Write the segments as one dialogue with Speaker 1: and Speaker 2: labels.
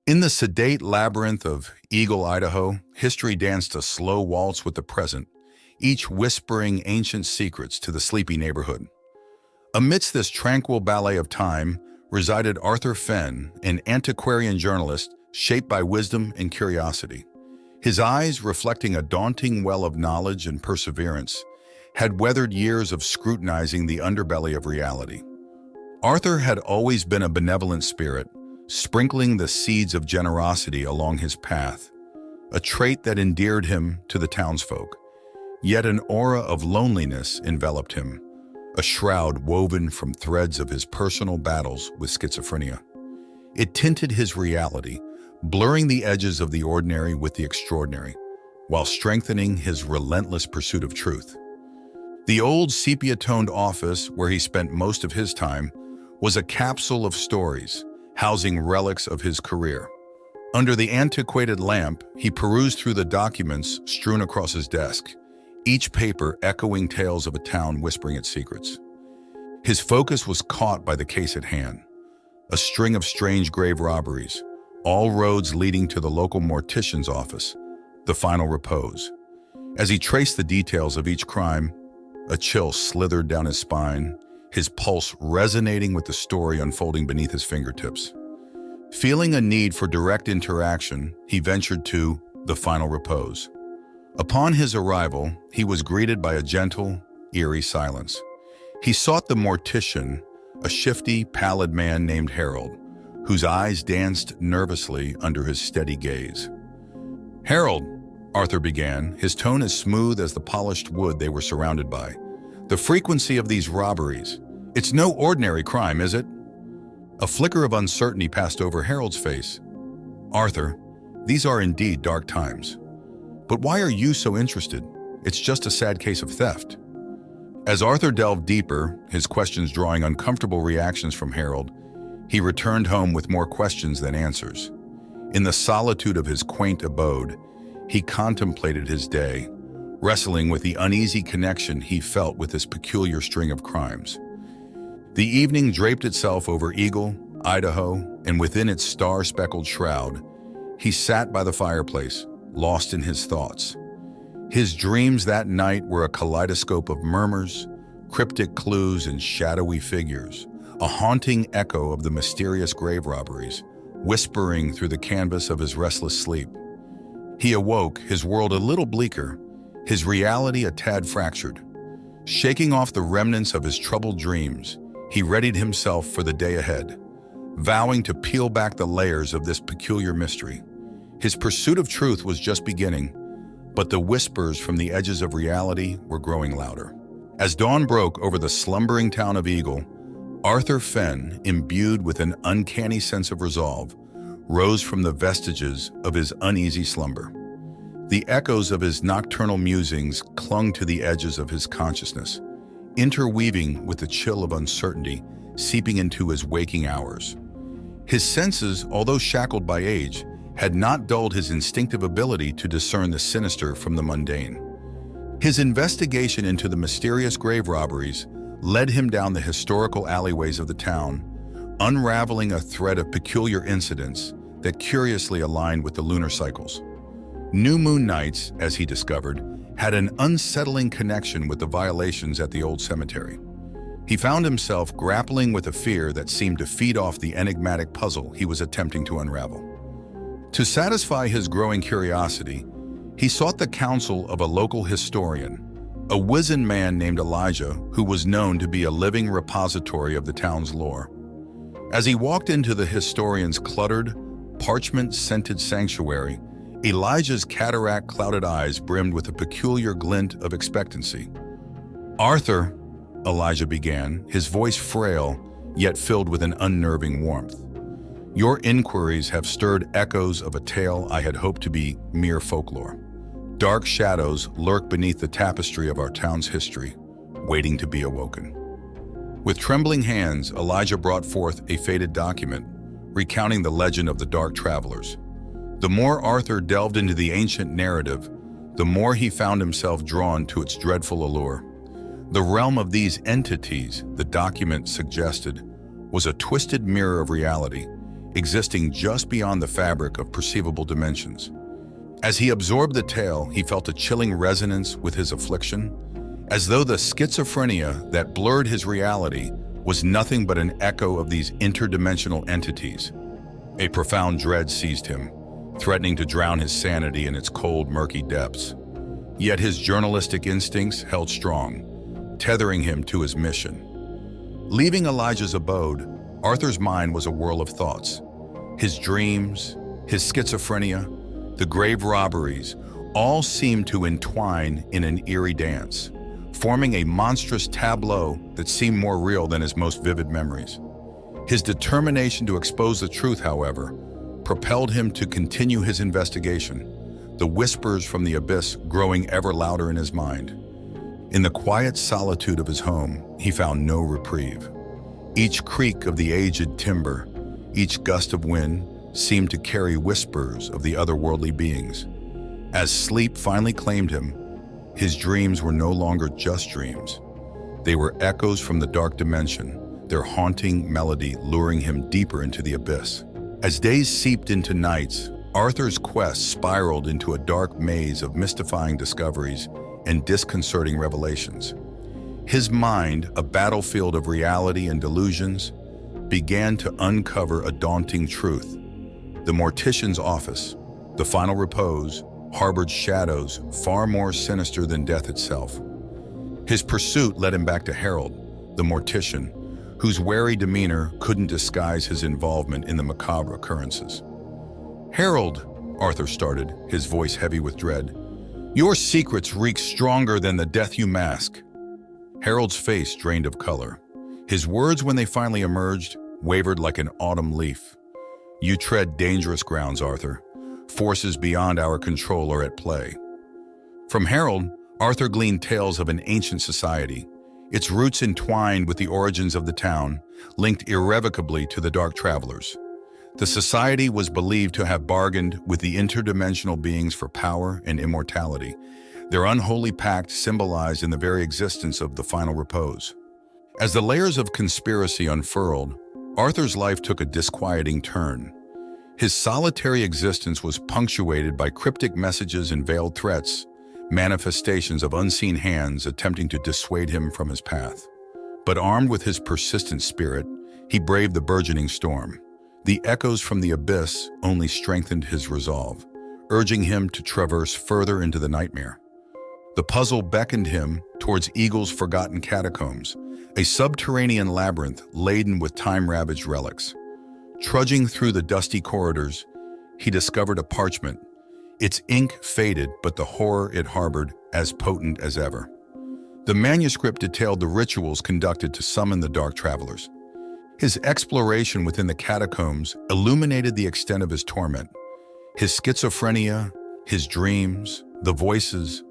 Speaker 1: In the sedate labyrinth of Eagle, Idaho, history danced a slow waltz with the present, each whispering ancient secrets to the sleepy neighborhood. Amidst this tranquil ballet of time resided Arthur Fenn, an antiquarian journalist shaped by wisdom and curiosity. His eyes, reflecting a daunting well of knowledge and perseverance, had weathered years of scrutinizing the underbelly of reality. Arthur had always been a benevolent spirit, sprinkling the seeds of generosity along his path, a trait that endeared him to the townsfolk. Yet an aura of loneliness enveloped him, a shroud woven from threads of his personal battles with schizophrenia. It tinted his reality, blurring the edges of the ordinary with the extraordinary, while strengthening his relentless pursuit of truth. The old sepia-toned office where he spent most of his time was a capsule of stories, housing relics of his career. Under the antiquated lamp, he perused through the documents strewn across his desk, each paper echoing tales of a town whispering its secrets. His focus was caught by the case at hand, a string of strange grave robberies, all roads leading to the local mortician's office, the final repose. As he traced the details of each crime, a chill slithered down his spine, his pulse resonating with the story unfolding beneath his fingertips. Feeling a need for direct interaction, he ventured to the final repose. Upon his arrival, he was greeted by a gentle, eerie silence. He sought the mortician, a shifty, pallid man named Harold, whose eyes danced nervously under his steady gaze. "Harold," Arthur began, his tone as smooth as the polished wood they were surrounded by. "The frequency of these robberies, it's no ordinary crime, is it?" A flicker of uncertainty passed over Harold's face. "Arthur, these are indeed dark times. But why are you so interested? It's just a sad case of theft." As Arthur delved deeper, his questions drawing uncomfortable reactions from Harold, he returned home with more questions than answers. In the solitude of his quaint abode, he contemplated his day, wrestling with the uneasy connection he felt with this peculiar string of crimes. The evening draped itself over Eagle, Idaho, and within its star-speckled shroud, he sat by the fireplace, lost in his thoughts. His dreams that night were a kaleidoscope of murmurs, cryptic clues, and shadowy figures, a haunting echo of the mysterious grave robberies, whispering through the canvas of his restless sleep. He awoke, his world a little bleaker, his reality a tad fractured. Shaking off the remnants of his troubled dreams, he readied himself for the day ahead, vowing to peel back the layers of this peculiar mystery. His pursuit of truth was just beginning, but the whispers from the edges of reality were growing louder. As dawn broke over the slumbering town of Eagle, Arthur Fenn, imbued with an uncanny sense of resolve, rose from the vestiges of his uneasy slumber. The echoes of his nocturnal musings clung to the edges of his consciousness, interweaving with the chill of uncertainty seeping into his waking hours. His senses, although shackled by age, had not dulled his instinctive ability to discern the sinister from the mundane. His investigation into the mysterious grave robberies led him down the historical alleyways of the town, unraveling a thread of peculiar incidents that curiously aligned with the lunar cycles. New moon nights, as he discovered, had an unsettling connection with the violations at the old cemetery. He found himself grappling with a fear that seemed to feed off the enigmatic puzzle he was attempting to unravel. To satisfy his growing curiosity, he sought the counsel of a local historian, a wizened man named Elijah, who was known to be a living repository of the town's lore. As he walked into the historian's cluttered, parchment-scented sanctuary, Elijah's cataract-clouded eyes brimmed with a peculiar glint of expectancy. "Arthur," Elijah began, his voice frail, yet filled with an unnerving warmth, "your inquiries have stirred echoes of a tale I had hoped to be mere folklore. Dark shadows lurk beneath the tapestry of our town's history, waiting to be awoken." With trembling hands, Elijah brought forth a faded document, recounting the legend of the Dark Travelers. The more Arthur delved into the ancient narrative, the more he found himself drawn to its dreadful allure. The realm of these entities, the document suggested, was a twisted mirror of reality, existing just beyond the fabric of perceivable dimensions. As he absorbed the tale, he felt a chilling resonance with his affliction, as though the schizophrenia that blurred his reality was nothing but an echo of these interdimensional entities. A profound dread seized him, threatening to drown his sanity in its cold, murky depths. Yet his journalistic instincts held strong, tethering him to his mission. Leaving Elijah's abode, Arthur's mind was a whirl of thoughts. His dreams, his schizophrenia, the grave robberies, all seemed to entwine in an eerie dance, forming a monstrous tableau that seemed more real than his most vivid memories. His determination to expose the truth, however, propelled him to continue his investigation, the whispers from the abyss growing ever louder in his mind. In the quiet solitude of his home, he found no reprieve. Each creak of the aged timber, each gust of wind, seemed to carry whispers of the otherworldly beings. As sleep finally claimed him, his dreams were no longer just dreams. They were echoes from the dark dimension, their haunting melody luring him deeper into the abyss. As days seeped into nights, Arthur's quest spiraled into a dark maze of mystifying discoveries and disconcerting revelations. His mind, a battlefield of reality and delusions, began to uncover a daunting truth. The mortician's office, the final repose, harbored shadows far more sinister than death itself. His pursuit led him back to Harold, the mortician, whose wary demeanor couldn't disguise his involvement in the macabre occurrences. "Harold," Arthur started, his voice heavy with dread, "your secrets reek stronger than the death you mask." Harold's face drained of color. His words, when they finally emerged, wavered like an autumn leaf. "You tread dangerous grounds, Arthur. Forces beyond our control are at play." From Harold, Arthur gleaned tales of an ancient society, its roots entwined with the origins of the town, linked irrevocably to the Dark Travelers. The society was believed to have bargained with the interdimensional beings for power and immortality, their unholy pact symbolized in the very existence of the final repose. As the layers of conspiracy unfurled, Arthur's life took a disquieting turn. His solitary existence was punctuated by cryptic messages and veiled threats, manifestations of unseen hands attempting to dissuade him from his path. But armed with his persistent spirit, he braved the burgeoning storm. The echoes from the abyss only strengthened his resolve, urging him to traverse further into the nightmare. The puzzle beckoned him towards Eagle's forgotten catacombs, a subterranean labyrinth laden with time-ravaged relics. Trudging through the dusty corridors, he discovered a parchment, its ink faded but the horror it harbored as potent as ever. The manuscript detailed the rituals conducted to summon the Dark Travelers. His exploration within the catacombs illuminated the extent of his torment. His schizophrenia, his dreams, the voices,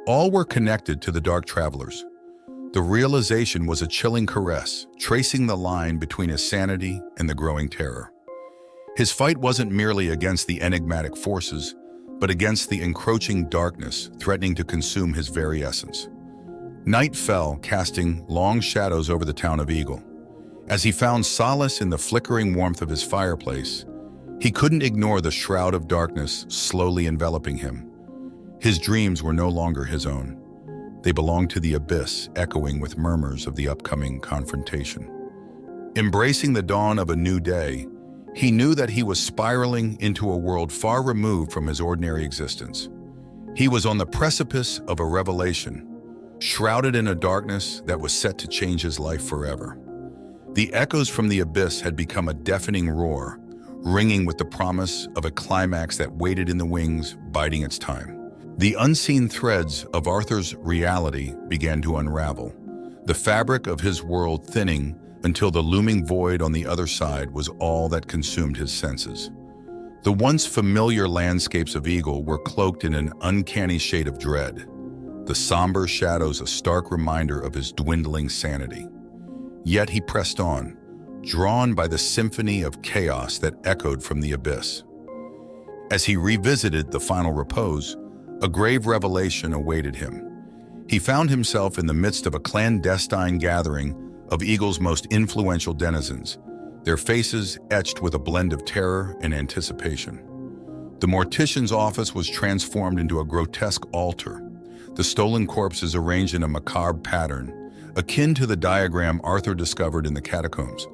Speaker 1: all were connected to the Dark Travelers. The realization was a chilling caress, tracing the line between his sanity and the growing terror. His fight wasn't merely against the enigmatic forces, but against the encroaching darkness threatening to consume his very essence. Night fell, casting long shadows over the town of Eagle. As he found solace in the flickering warmth of his fireplace, he couldn't ignore the shroud of darkness slowly enveloping him. His dreams were no longer his own. They belonged to the abyss, echoing with murmurs of the upcoming confrontation. Embracing the dawn of a new day, he knew that he was spiraling into a world far removed from his ordinary existence. He was on the precipice of a revelation, shrouded in a darkness that was set to change his life forever. The echoes from the abyss had become a deafening roar, ringing with the promise of a climax that waited in the wings, biding its time. The unseen threads of Arthur's reality began to unravel, the fabric of his world thinning until the looming void on the other side was all that consumed his senses. The once familiar landscapes of Eagle were cloaked in an uncanny shade of dread, the somber shadows a stark reminder of his dwindling sanity. Yet he pressed on, drawn by the symphony of chaos that echoed from the abyss. As he revisited the final repose, a grave revelation awaited him. He found himself in the midst of a clandestine gathering of Eagle's most influential denizens, their faces etched with a blend of terror and anticipation. The mortician's office was transformed into a grotesque altar, the stolen corpses arranged in a macabre pattern, akin to the diagram Arthur discovered in the catacombs.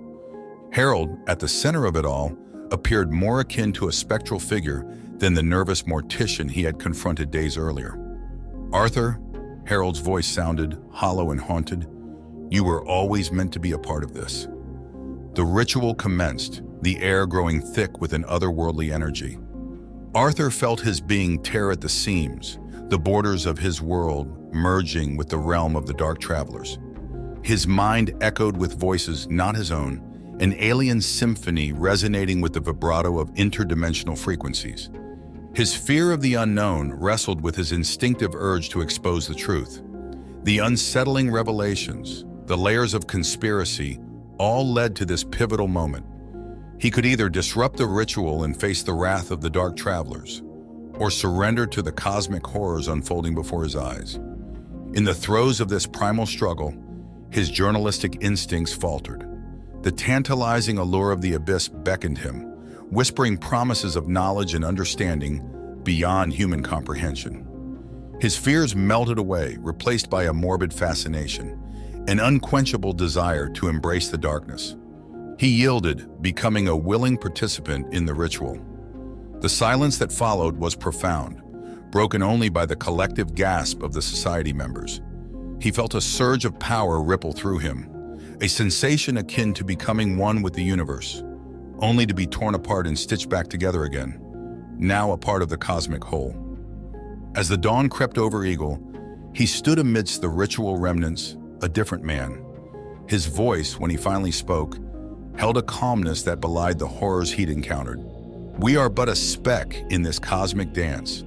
Speaker 1: Harold, at the center of it all, appeared more akin to a spectral figure than the nervous mortician he had confronted days earlier. "Arthur," Harold's voice sounded hollow and haunted, "you were always meant to be a part of this." The ritual commenced, the air growing thick with an otherworldly energy. Arthur felt his being tear at the seams, the borders of his world merging with the realm of the dark travelers. His mind echoed with voices not his own, an alien symphony resonating with the vibrato of interdimensional frequencies. His fear of the unknown wrestled with his instinctive urge to expose the truth. The unsettling revelations, the layers of conspiracy, all led to this pivotal moment. He could either disrupt the ritual and face the wrath of the dark travelers, or surrender to the cosmic horrors unfolding before his eyes. In the throes of this primal struggle, his journalistic instincts faltered. The tantalizing allure of the abyss beckoned him, whispering promises of knowledge and understanding beyond human comprehension. His fears melted away, replaced by a morbid fascination, an unquenchable desire to embrace the darkness. He yielded, becoming a willing participant in the ritual. The silence that followed was profound, broken only by the collective gasp of the society members. He felt a surge of power ripple through him, a sensation akin to becoming one with the universe, only to be torn apart and stitched back together again, now a part of the cosmic whole. As the dawn crept over Eagle, he stood amidst the ritual remnants, a different man. His voice, when he finally spoke, held a calmness that belied the horrors he'd encountered. "We are but a speck in this cosmic dance.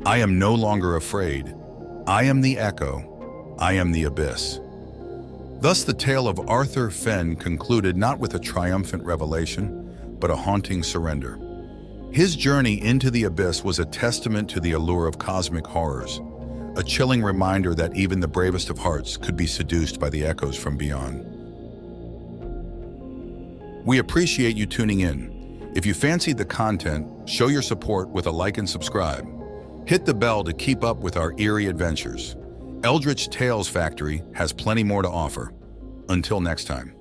Speaker 1: I am no longer afraid. I am the echo. I am the abyss." Thus the tale of Arthur Fenn concluded not with a triumphant revelation, but a haunting surrender. His journey into the abyss was a testament to the allure of cosmic horrors, a chilling reminder that even the bravest of hearts could be seduced by the echoes from beyond. We appreciate you tuning in. If you fancied the content, show your support with a like and subscribe. Hit the bell to keep up with our eerie adventures. Eldritch Tales Factory has plenty more to offer. Until next time.